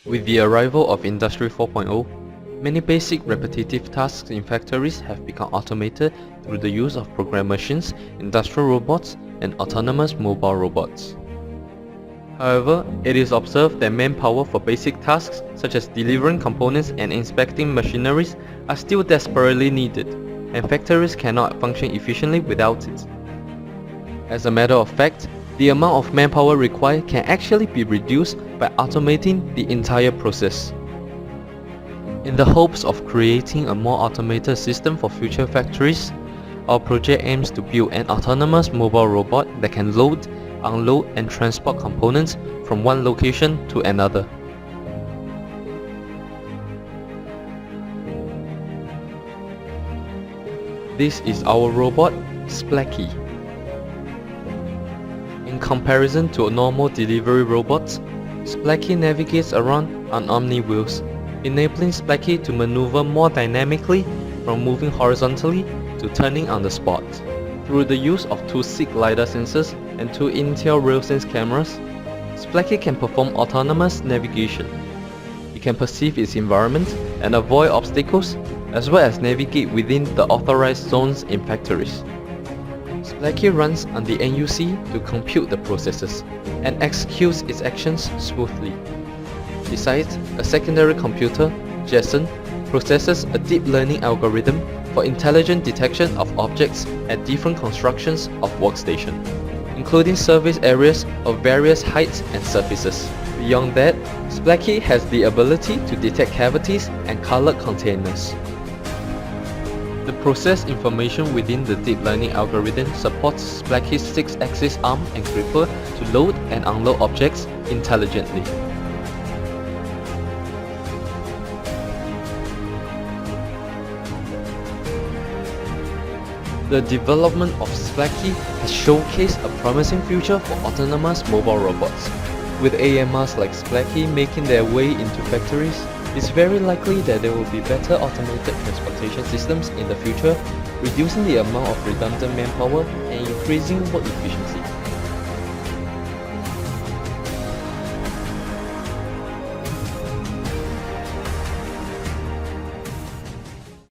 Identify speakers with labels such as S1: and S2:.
S1: With the arrival of Industry 4.0, many basic repetitive tasks in factories have become automated through the use of programmed machines, industrial robots, and autonomous mobile robots. However, it is observed that manpower for basic tasks such as delivering components and inspecting machineries are still desperately needed, and factories cannot function efficiently without it. As a matter of fact, the amount of manpower required can actually be reduced by automating the entire process. In the hopes of creating a more automated system for future factories, our project aims to build an autonomous mobile robot that can load, unload and transport components from one location to another. This is our robot, Splacky. In comparison to normal delivery robots, Splacky navigates around on Omni wheels, enabling Splacky to maneuver more dynamically from moving horizontally to turning on the spot. Through the use of two SIG LiDAR sensors and two Intel RailSense cameras, Splacky can perform autonomous navigation. It can perceive its environment and avoid obstacles, as well as navigate within the authorized zones in factories. Splacky runs on the NUC to compute the processes and executes its actions smoothly. Besides, a secondary computer, Jason, processes a deep learning algorithm for intelligent detection of objects at different constructions of workstation, including service areas of various heights and surfaces. Beyond that, Splacky has the ability to detect cavities and colored containers. The process information within the deep learning algorithm supports Splacky's 6-axis arm and gripper to load and unload objects intelligently. The development of Splacky has showcased a promising future for autonomous mobile robots. With AMRs like Splacky making their way into factories, it's very likely that there will be better automated transportation systems in the future, reducing the amount of redundant manpower and increasing work efficiency.